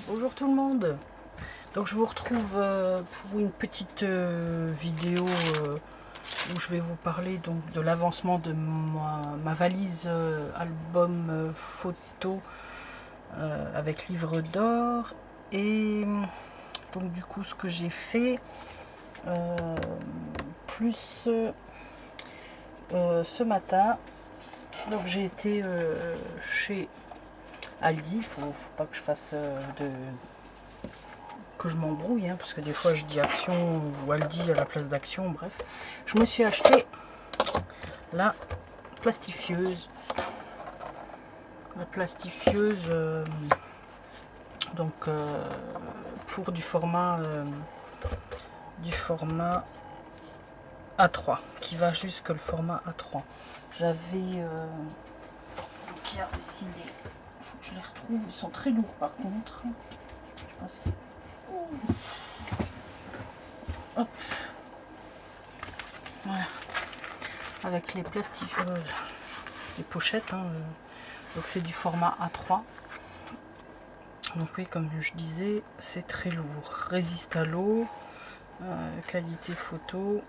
Bonjour tout le monde. Donc je vous retrouve pour une petite vidéo où je vais vous parler donc de l'avancement de ma valise album photo avec livre d'or. Et donc du coup ce que j'ai fait plus ce matin, donc j'ai été chez Aldi. Faut pas que je fasse que je m'embrouille, hein, parce que des fois je dis Action ou Aldi à la place d'Action, bref. Je me suis acheté la plastifieuse. La plastifieuse, donc pour du format A3, qui va jusque le format A3. J'avais... donc il y a aussi des... faut que je les retrouve, ils sont très lourds par contre. Je pense que... Hop. Voilà. Avec les plastiques, les pochettes, hein, donc c'est du format A3. Donc oui, comme je disais, c'est très lourd. Résiste à l'eau, qualité photo,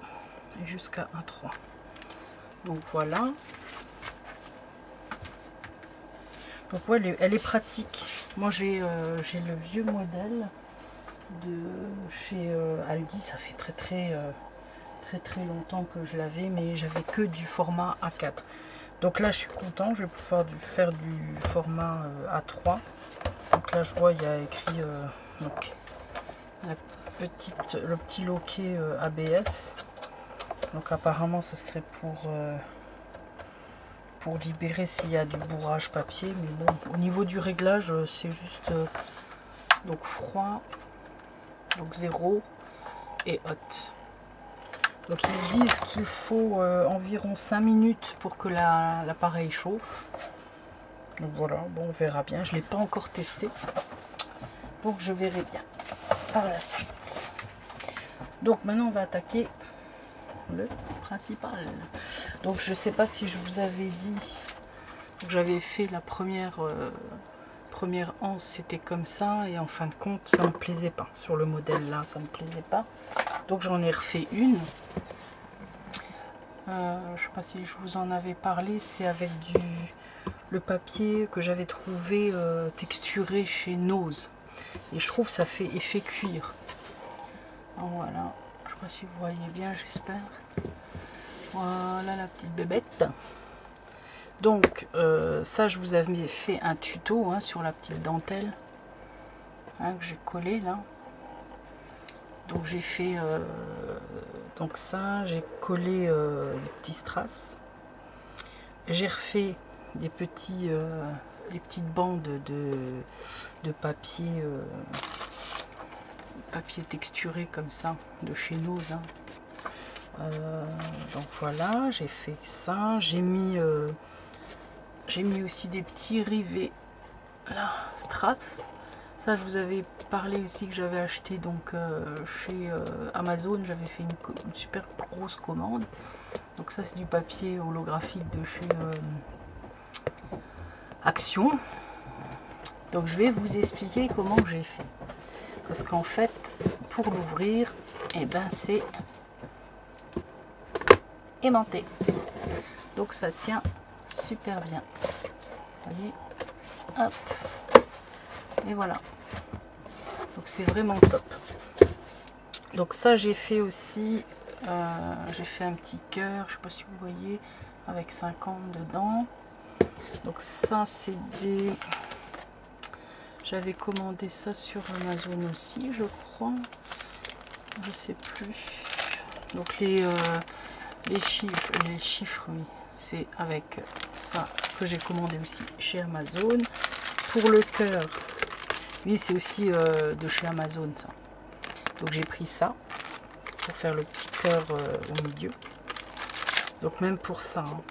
et jusqu'à A3. Donc voilà. Donc ouais, elle est pratique. Moi j'ai le vieux modèle de chez Aldi. Ça fait très longtemps que je l'avais, mais j'avais que du format A4. Donc là je suis content, je vais pouvoir faire du format A3. Donc là je vois il y a écrit donc le petit loquet ABS. Donc apparemment ça serait pour libérer s'il y a du bourrage papier, mais bon, au niveau du réglage c'est juste donc froid, donc 0 et hot. Donc ils disent qu'il faut environ 5 minutes pour que l'appareil chauffe. Donc voilà, bon, on verra bien. Je ne l'ai pas encore testé. Donc je verrai bien par la suite. Donc maintenant on va attaquer le principal. Donc je ne sais pas si je vous avais dit que j'avais fait la première anse, c'était comme ça. Et en fin de compte, ça ne me plaisait pas. Sur le modèle là, ça ne me plaisait pas. Donc j'en ai refait une. Je ne sais pas si je vous en avais parlé, c'est avec le papier que j'avais trouvé texturé chez Nose. Et je trouve que ça fait effet cuir. Alors voilà, je ne sais pas si vous voyez bien, j'espère. Voilà la petite bébête. Donc ça, je vous avais fait un tuto hein, sur la petite dentelle hein, que j'ai collé là. Donc j'ai fait donc ça, j'ai collé les petits strass. J'ai refait des petites bandes de papier papier texturé comme ça de chez Nose. Hein. Donc voilà, j'ai fait ça. J'ai mis aussi des petits rivets là, strass. Ça, je vous avais parlé aussi que j'avais acheté donc chez Amazon. J'avais fait une super grosse commande. Donc ça, c'est du papier holographique de chez Action. Donc je vais vous expliquer comment j'ai fait. Parce qu'en fait, pour l'ouvrir, et ben c'est aimanté. Donc ça tient super bien. Vous voyez, hop. Et voilà. Donc c'est vraiment top. Donc ça j'ai fait aussi, j'ai fait un petit cœur, je sais pas si vous voyez, avec 50 dedans. Donc ça c'est des... J'avais commandé ça sur Amazon aussi, je crois. Je sais plus. Donc les chiffres, oui. C'est avec ça que j'ai commandé aussi chez Amazon. Pour le cœur, oui, c'est aussi de chez Amazon ça. Donc j'ai pris ça pour faire le petit cœur au milieu. Donc même pour ça, hein.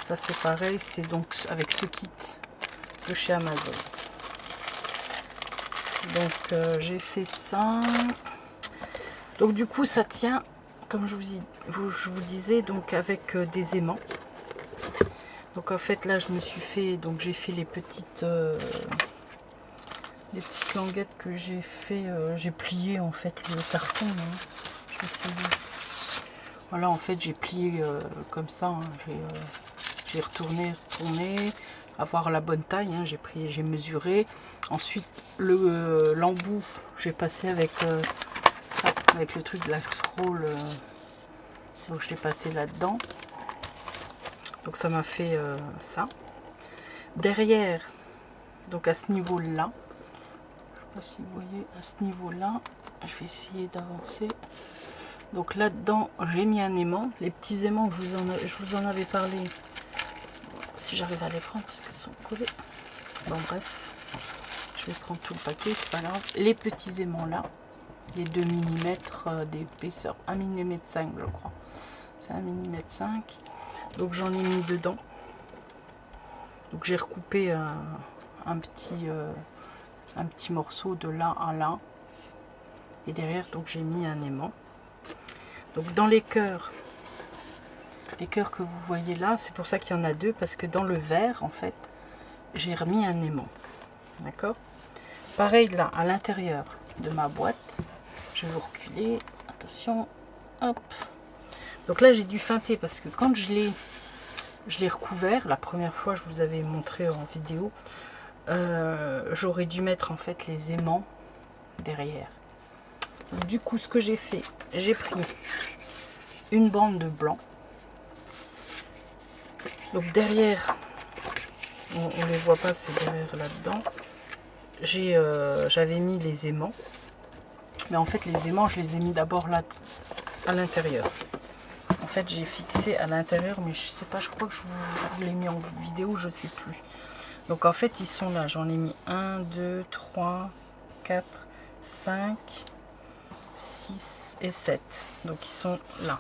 Ça c'est pareil, c'est donc avec ce kit de chez Amazon. Donc j'ai fait ça. Donc du coup ça tient, comme je vous disais, donc avec des aimants. Donc en fait là je me suis fait, donc j'ai fait les petites des petites languettes que j'ai fait, j'ai plié en fait le carton. Hein. Je vais essayer. Voilà, en fait j'ai plié comme ça. Hein. J'ai retourné, avoir la bonne taille. Hein. J'ai mesuré. Ensuite l'embout, j'ai passé avec ça, avec le truc de la scroll. Donc je l'ai passé là-dedans. Donc ça m'a fait ça. Derrière, donc à ce niveau-là, je sais pas si vous voyez, à ce niveau-là, je vais essayer d'avancer. Donc là-dedans, j'ai mis un aimant. Les petits aimants, je vous en avais parlé. Si j'arrive à les prendre parce qu'ils sont collés. Bon bref, je vais prendre tout le paquet, c'est pas grave. Les petits aimants là, les 2 mm d'épaisseur, 1 mm 5 je crois. C'est 1 mm 5. Donc j'en ai mis dedans. Donc j'ai recoupé un petit morceau de là à là. Et derrière, donc j'ai mis un aimant. Donc dans les cœurs que vous voyez là, c'est pour ça qu'il y en a 2, parce que dans le vert, en fait, j'ai remis un aimant. D'accord? Pareil là, à l'intérieur de ma boîte, je vais vous reculer. Attention, hop. Donc là, j'ai dû feinter parce que quand je l'ai recouvert, la première fois, je vous avais montré en vidéo, j'aurais dû mettre en fait les aimants derrière. Donc, du coup, ce que j'ai fait, j'ai pris une bande de blanc. Donc derrière, on ne les voit pas, c'est derrière là-dedans. J'avais mis les aimants. Mais en fait, les aimants, je les ai mis d'abord là, à l'intérieur. En fait, j'ai fixé à l'intérieur, mais je sais pas, je crois que je vous l'ai mis en vidéo, je sais plus. Donc en fait, ils sont là. J'en ai mis 1, 2, 3, 4, 5, 6 et 7. Donc ils sont là.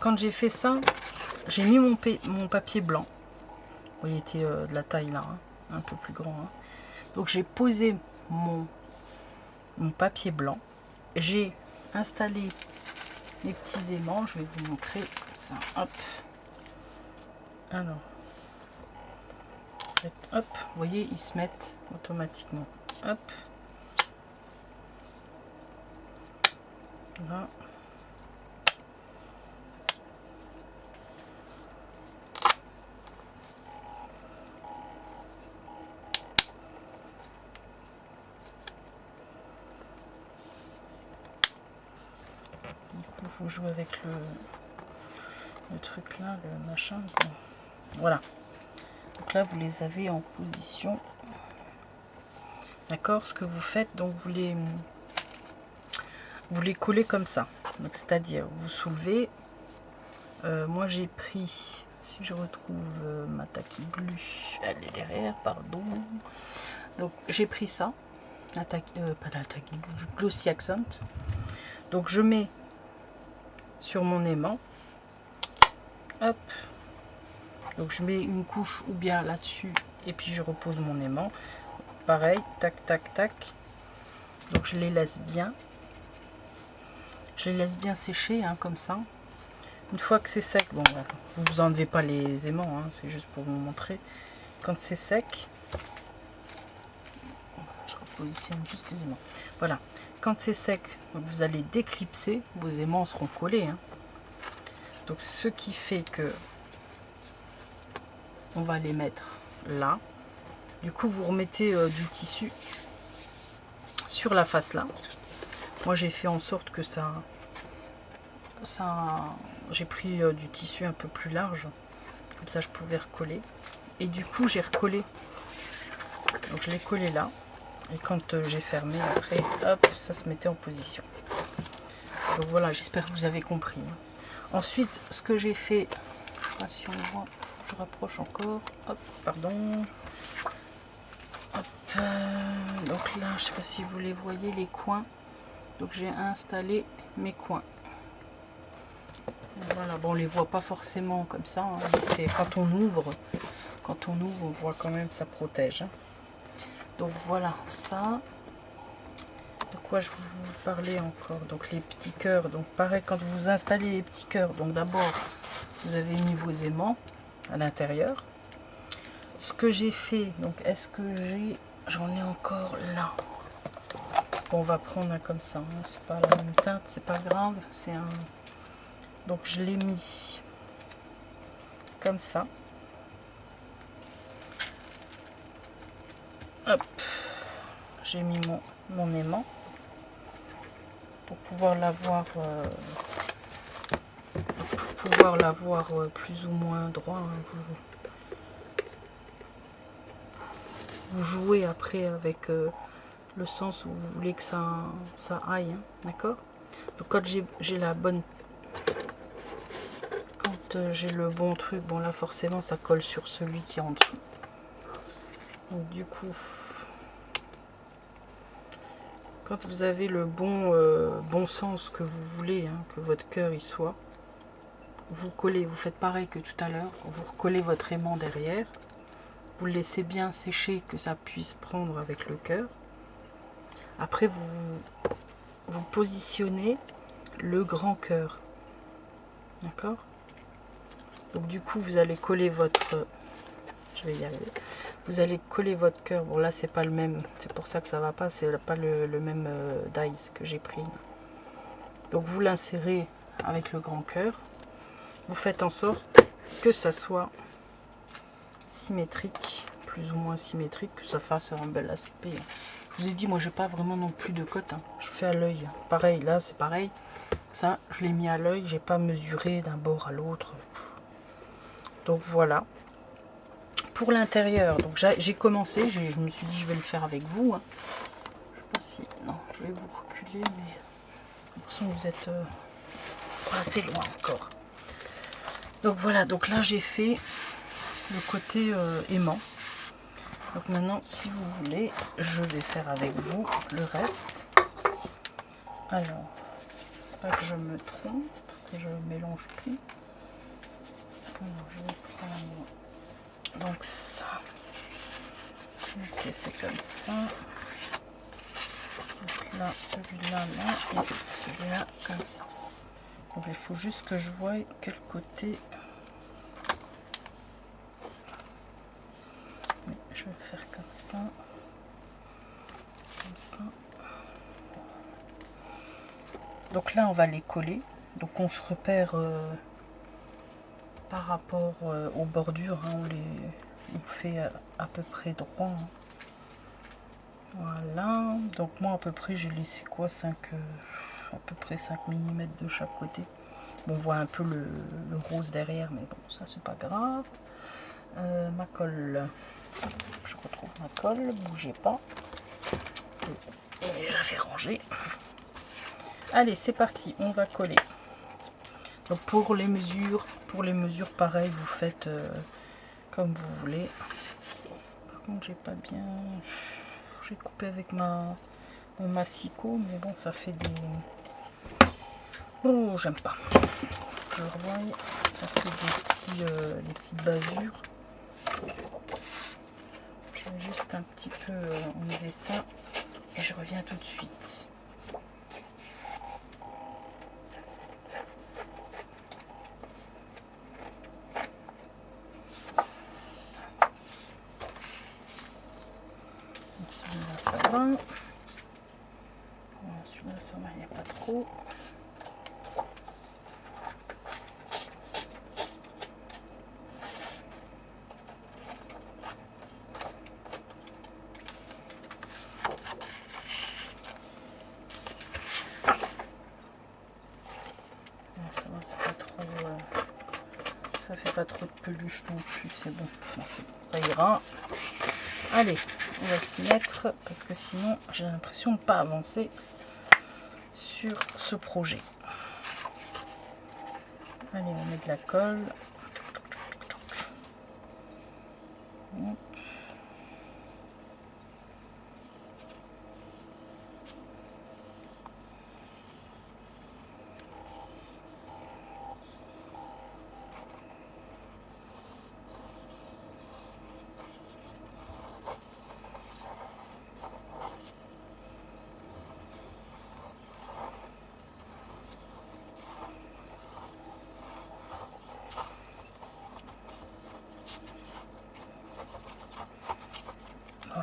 Quand j'ai fait ça, j'ai mis mon papier blanc. Bon, il était de la taille là, hein, un peu plus grand. Hein. Donc j'ai posé mon papier blanc. J'ai installé les petits aimants, je vais vous montrer comme ça. Hop. Alors, hop, vous voyez, ils se mettent automatiquement. Hop. Là. Il faut jouer avec le truc là, le machin. Quoi. Voilà. Donc là, vous les avez en position. D'accord? Ce que vous faites, donc vous les collez comme ça. Donc c'est-à-dire, vous soulevez. Moi, j'ai pris, si je retrouve ma tacky glue, elle est derrière, pardon. Donc j'ai pris ça, pas la tacky glue, Glossy Accent. Donc je mets sur mon aimant, hop, donc je mets une couche ou bien là-dessus et puis je repose mon aimant, pareil, tac tac tac, donc je les laisse bien sécher, hein, comme ça. Une fois que c'est sec, bon, vous enlevez pas les aimants, hein, c'est juste pour vous montrer. Quand c'est sec, je repositionne juste les aimants, voilà. Quand c'est sec, vous allez déclipser, vos aimants seront collés. Hein. Donc ce qui fait que on va les mettre là. Du coup, vous remettez du tissu sur la face là. Moi, j'ai fait en sorte que j'ai pris du tissu un peu plus large. Comme ça, je pouvais recoller. Et du coup, j'ai recollé. Donc je l'ai collé là. Et quand j'ai fermé, après, hop, ça se mettait en position. Donc voilà, j'espère que vous avez compris. Ensuite, ce que j'ai fait, je sais pas si on voit, je rapproche encore. Hop, pardon. Hop, donc là, je sais pas si vous les voyez, les coins. Donc j'ai installé mes coins. Voilà, bon, on les voit pas forcément comme ça. Hein, mais c'est quand on ouvre, on voit quand même, ça protège. Hein. Donc voilà, ça. De quoi je vous parlais encore? Donc les petits cœurs. Donc pareil, quand vous installez les petits cœurs, donc d'abord vous avez mis vos aimants à l'intérieur. Ce que j'ai fait, donc est-ce que j'ai j'en ai encore là. Bon, on va prendre un comme ça, hein. C'est pas la même teinte, c'est pas grave, c'est un... Donc je l'ai mis comme ça. Hop, j'ai mis mon aimant pour pouvoir l'avoir plus ou moins droit, hein. Vous jouez après avec le sens où vous voulez que ça aille, hein, d'accord. Donc quand j'ai la bonne, quand j'ai le bon truc, bon là forcément ça colle sur celui qui est en dessous. Donc du coup, quand vous avez le bon sens que vous voulez, hein, que votre cœur y soit, vous collez, vous faites pareil que tout à l'heure, vous recollez votre aimant derrière, vous le laissez bien sécher, que ça puisse prendre avec le cœur. Après vous positionnez le grand cœur, d'accord. Donc du coup vous allez coller votre, je vais y arriver, vous allez coller votre cœur. Bon là c'est pas le même, c'est pour ça que ça va pas, c'est pas le même dice que j'ai pris. Donc vous l'insérez avec le grand cœur, vous faites en sorte que ça soit symétrique, plus ou moins symétrique, que ça fasse un bel aspect. Je vous ai dit, moi j'ai pas vraiment non plus de cote, hein. Je fais à l'œil. Pareil, là c'est pareil. Ça, je l'ai mis à l'œil, j'ai pas mesuré d'un bord à l'autre. Donc voilà. Pour l'intérieur, donc j'ai commencé, je me suis dit je vais le faire avec vous, hein. Je sais pas si... Non, je vais vous reculer, mais j'ai l'impression que vous êtes pas assez loin encore. Donc voilà, donc là j'ai fait le côté aimant. Donc maintenant, si vous voulez, je vais faire avec vous le reste. Alors, pas que je me trompe, que je mélange plus. Alors, je vais prendre donc ça. Ok, c'est comme ça. Donc là, celui-là, là, et celui-là, comme ça. Donc il faut juste que je voie quel côté. Je vais faire comme ça. Comme ça. Donc là, on va les coller. Donc on se repère par rapport aux bordures, hein, on fait à peu près droit, hein. Voilà, donc moi à peu près j'ai laissé quoi, 5 à peu près 5 mm de chaque côté. Bon, on voit un peu le rose derrière, mais bon, ça c'est pas grave. Ma colle, je retrouve ma colle, bougez pas, et je la fais ranger. Allez, c'est parti, on va coller. Donc pour les mesures pareil, vous faites comme vous voulez. Par contre j'ai pas bien, j'ai coupé avec mon massicot, mais bon, ça fait des... Oh, j'aime pas. Je le revois, ça fait des petites basures. Je vais juste un petit peu enlever ça et je reviens tout de suite. Celui-là ça va. Celui-là ça va, il n'y a pas trop. Ça va, c'est pas trop. Ça fait pas trop de peluche non plus, c'est bon. Non, c'est bon, ça ira. Allez, on va s'y mettre parce que sinon j'ai l'impression de ne pas avancer sur ce projet. Allez, on met de la colle. Hop.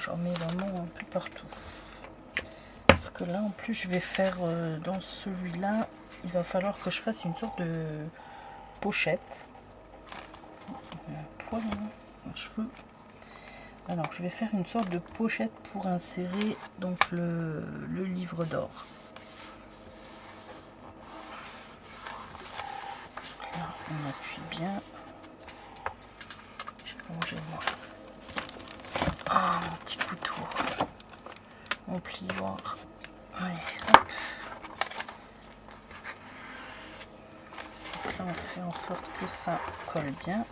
j'en mets vraiment un peu partout. Parce que là, en plus, je vais faire dans celui-là, il va falloir que je fasse une sorte de pochette. Un poil, un cheveu. Alors, je vais faire une sorte de pochette pour insérer donc le livre d'or. Là, on appuie bien. Je vais ranger moi. Ah, mon petit couteau. Mon plioir. Allez, hop. Donc là, on fait en sorte que ça colle bien.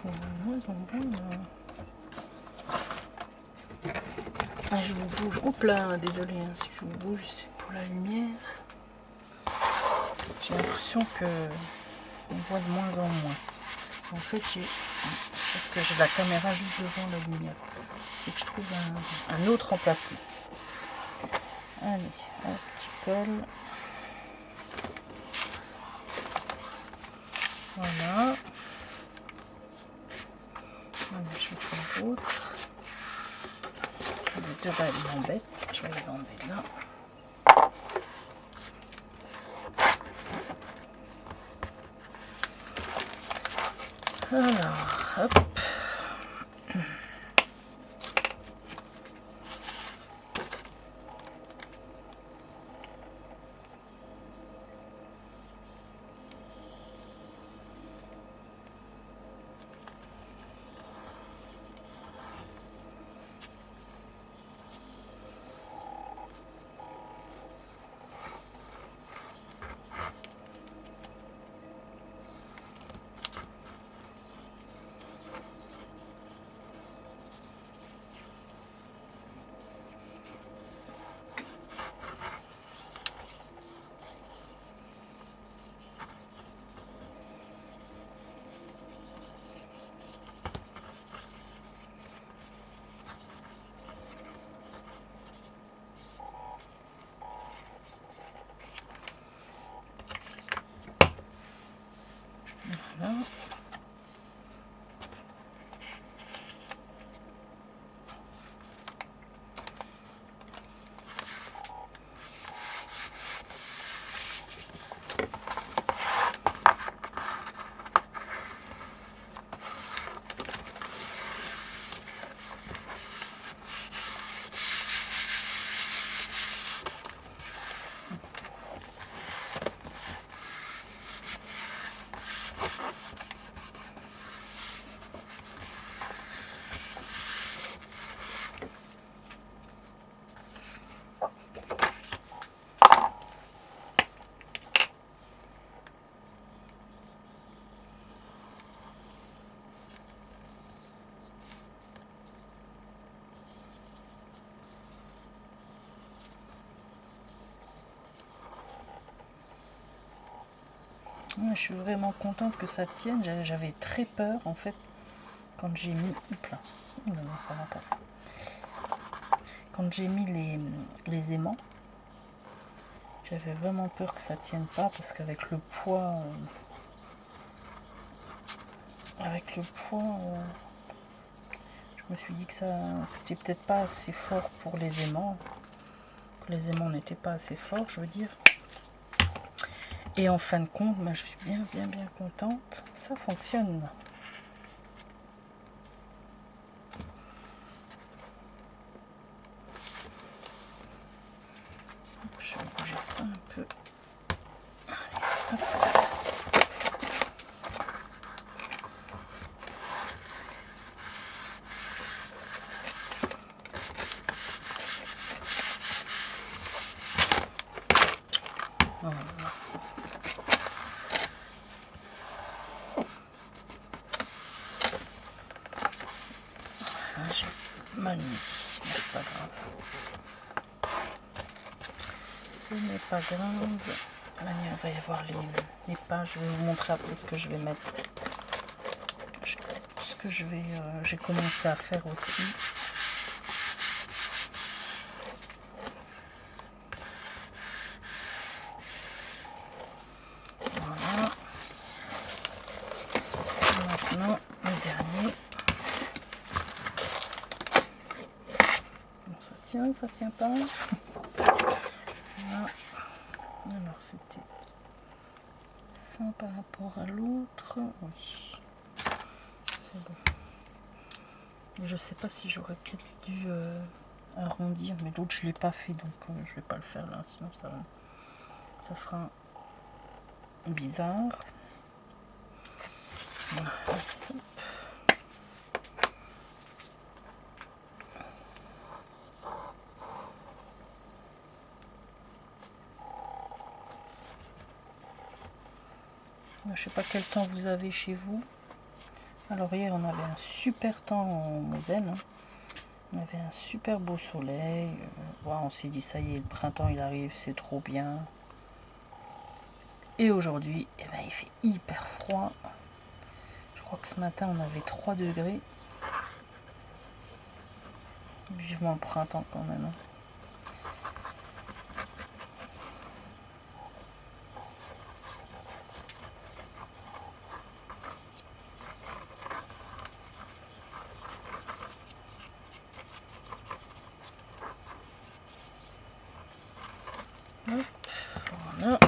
Qu'on voit moins en moins. Ah, je vous bouge. Hop là, désolé si je vous bouge, c'est pour la lumière. J'ai l'impression que on voit de moins en moins. En fait, parce que j'ai la caméra juste devant la lumière. Et que je trouve un autre emplacement. Allez, un petit colle. Voilà. Je vais faire l'autre. Les deux là, ils m'embêtent. Je vais les enlever là. Alors, hop. Voilà. Je suis vraiment contente que ça tienne. J'avais très peur en fait quand j'ai mis. Oups là. Non, ça va passer. Quand j'ai mis les aimants, j'avais vraiment peur que ça tienne pas parce qu'avec le poids, je me suis dit que ça c'était peut-être pas assez fort pour les aimants. Que les aimants n'étaient pas assez forts, je veux dire. Et en fin de compte, je suis bien contente. Ça fonctionne. Je vais bouger ça un peu. Allez, voilà. J'ai mal mis, mais c'est pas grave. Ce n'est pas grave. Là, il va y avoir les pages. Je vais vous montrer après ce que je vais mettre. Ce que j'ai commencé à faire aussi. Voilà. Maintenant, le dernier. Bon, ça tient pas. Voilà. Alors, c'était ça par rapport à l'autre. Oui. C'est bon. Je sais pas si j'aurais peut-être dû arrondir, mais l'autre je l'ai pas fait, donc je vais pas le faire là, sinon ça fera bizarre. Voilà. Je sais pas quel temps vous avez chez vous. Alors hier on avait un super temps en Moselle, hein. On avait un super beau soleil. Ouais, on s'est dit ça y est, le printemps il arrive, c'est trop bien. Et aujourd'hui, eh ben, il fait hyper froid. Je crois que ce matin on avait 3 degrés. Vivement le printemps quand même. Hop, voilà.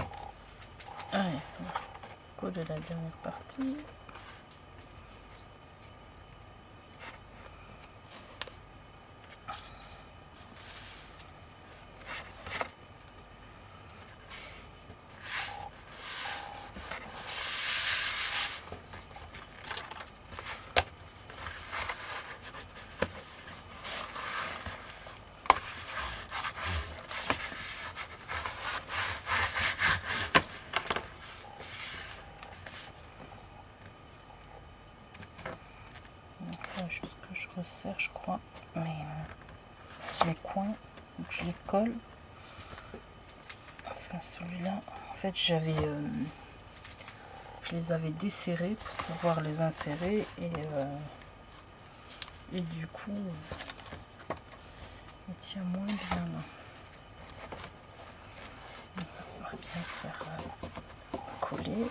Allez, on va coller la dernière partie. Juste que je resserre, je crois, les coins, donc je les colle. Parce que celui-là, en fait, je les avais desserrés pour pouvoir les insérer et du coup, il tient moins bien là. On va bien faire coller.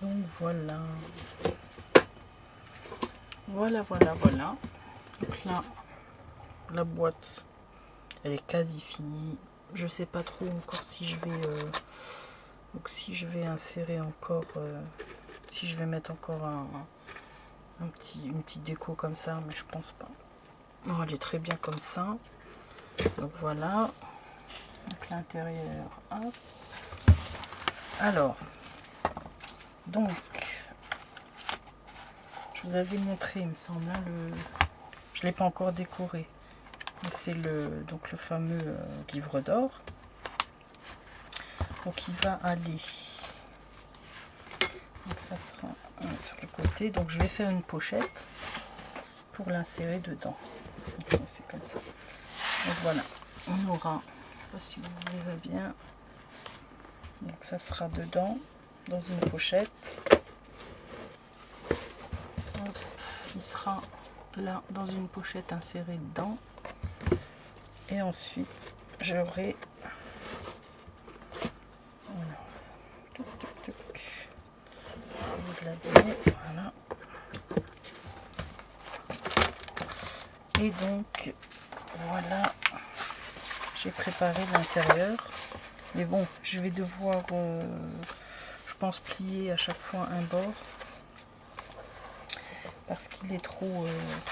Donc voilà. Voilà. Donc là, la boîte, elle est quasi finie. Je sais pas trop encore si je vais insérer encore, si je vais mettre encore une petite déco comme ça, mais je pense pas. Non, elle est très bien comme ça. Donc voilà. Donc l'intérieur. Hop. Alors, donc, je vous avais montré, il me semble, hein, je l'ai pas encore décoré. C'est le fameux livre d'or. Donc il va aller. Donc ça sera sur le côté. Donc je vais faire une pochette pour l'insérer dedans. C'est comme ça. Donc voilà, on aura, je sais pas si vous verrez bien. Donc ça sera dedans, dans une pochette. Hop, il sera là dans une pochette insérée dedans. Et ensuite, j'aurai voilà. Et donc voilà, j'ai préparé l'intérieur. Mais bon, je vais devoir, je pense, plier à chaque fois un bord parce qu'il est trop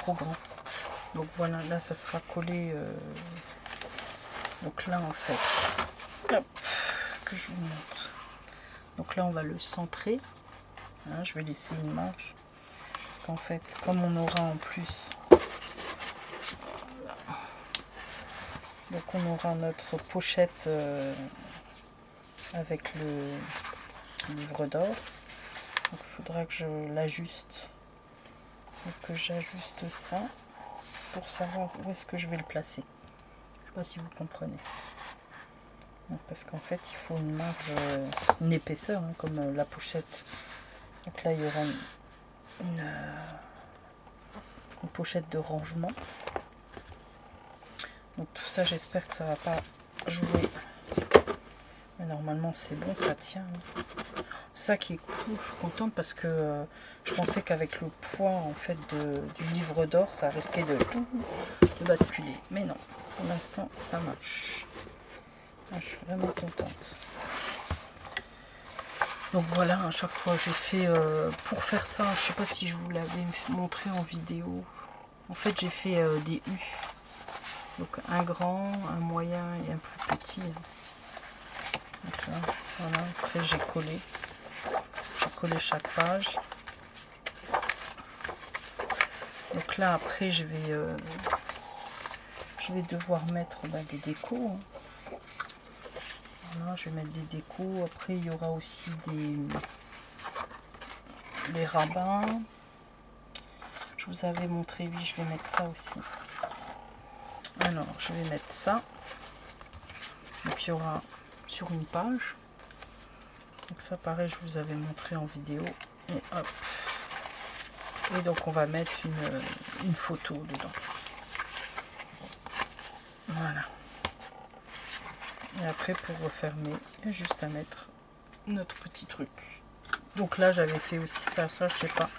grand. Donc voilà, là ça sera collé. Donc là en fait, hop, que je vous montre. Donc là on va le centrer. Hein, je vais laisser une marge. Parce qu'en fait, comme on aura en plus, donc on aura notre pochette avec le livre d'or. Donc il faudra que je l'ajuste. Donc que j'ajuste ça pour savoir où est-ce que je vais le placer. Je sais pas si vous comprenez. Donc, parce qu'en fait il faut une marge, une épaisseur, hein, comme la pochette. Donc là il y aura une pochette de rangement. Donc tout ça, j'espère que ça va pas jouer. Mais normalement c'est bon, ça tient. C'est ça qui est cool, je suis contente parce que je pensais qu'avec le poids en fait du livre d'or, ça risquait de basculer. Mais non, pour l'instant ça marche. Je suis vraiment contente. Donc voilà, à chaque fois j'ai fait, pour faire ça, je sais pas si je vous l'avais montré en vidéo. En fait j'ai fait des U. Donc un grand, un moyen et un plus petit. Donc là, voilà, après j'ai collé chaque page. Donc là après je vais devoir mettre des décos. Voilà, je vais mettre des décos. Après il y aura aussi des rabbins. Je vous avais montré, oui, je vais mettre ça aussi. Alors je vais mettre ça. Donc il y aura sur une page. Donc ça pareil, je vous avais montré en vidéo. Et hop. Et donc on va mettre une photo dedans. Voilà. Et après pour refermer, il y a juste à mettre notre petit truc. Donc là j'avais fait aussi ça je sais pas.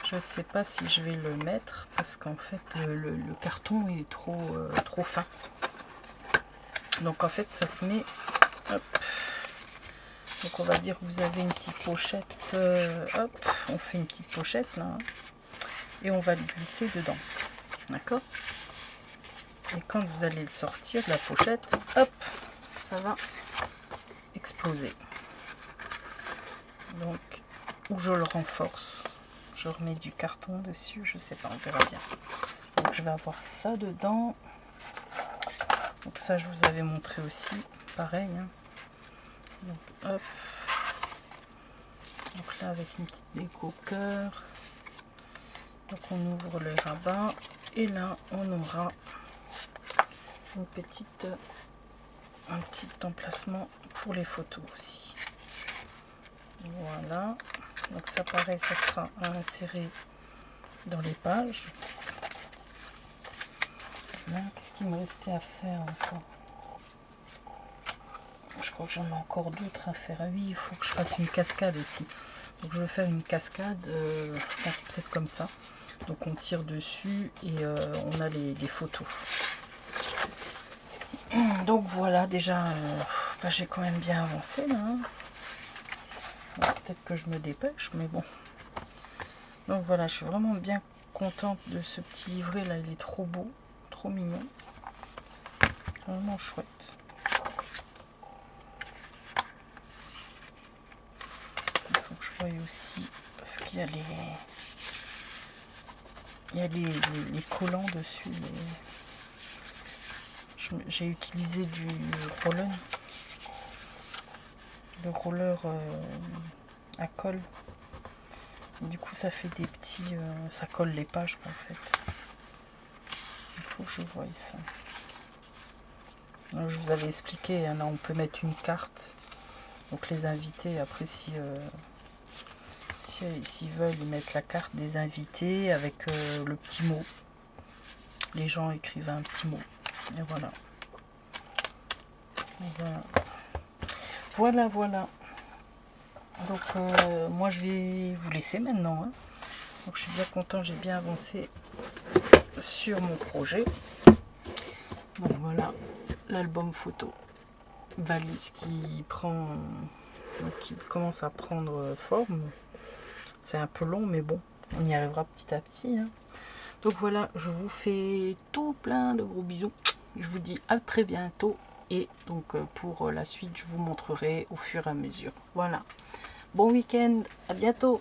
Je sais pas si je vais le mettre parce qu'en fait le carton est trop fin. Donc en fait ça se met. Hop. Donc on va dire que vous avez une petite pochette. Hop, on fait une petite pochette là. Et on va le glisser dedans. D'accord? Et quand vous allez le sortir de la pochette, hop, ça va exploser. Donc, ou je le renforce. Je remets du carton dessus, je sais pas, on verra bien. Donc je vais avoir ça dedans. Donc ça je vous avais montré aussi, pareil. Hein. Donc hop. Donc là avec une petite déco cœur. Donc on ouvre les rabats. Et là on aura un petit emplacement pour les photos aussi. Voilà. Donc ça pareil, ça sera à insérer dans les pages. Là, qu'est-ce qu'il me restait à faire encore? Je crois que j'en ai encore d'autres à faire. Ah oui, il faut que je fasse une cascade aussi. Donc je vais faire une cascade, je pense peut-être comme ça. Donc on tire dessus et on a les photos. Donc voilà, déjà, j'ai quand même bien avancé là. Hein. Peut-être que je me dépêche, mais bon. Donc voilà, je suis vraiment bien contente de ce petit livret là. Il est trop beau, trop mignon. Vraiment chouette. Il faut que je voie aussi, parce qu'il y a les collants dessus. J'ai utilisé du roller. Le roller à colle. Du coup ça fait des petits... ça colle les pages en fait. Il faut que je voie ça. Alors, je vous avais expliqué, hein, là on peut mettre une carte. Donc les invités, après s'ils veulent, ils mettent la carte des invités avec le petit mot. Les gens écrivent un petit mot. Et voilà. Voilà. Donc moi je vais vous laisser maintenant. Hein. Donc je suis bien content, j'ai bien avancé sur mon projet. Donc voilà l'album photo. Valise qui commence à prendre forme. C'est un peu long mais bon, on y arrivera petit à petit. Hein. Donc voilà, je vous fais tout plein de gros bisous. Je vous dis à très bientôt. Et donc pour la suite, je vous montrerai au fur et à mesure. Voilà. Bon week-end, à bientôt.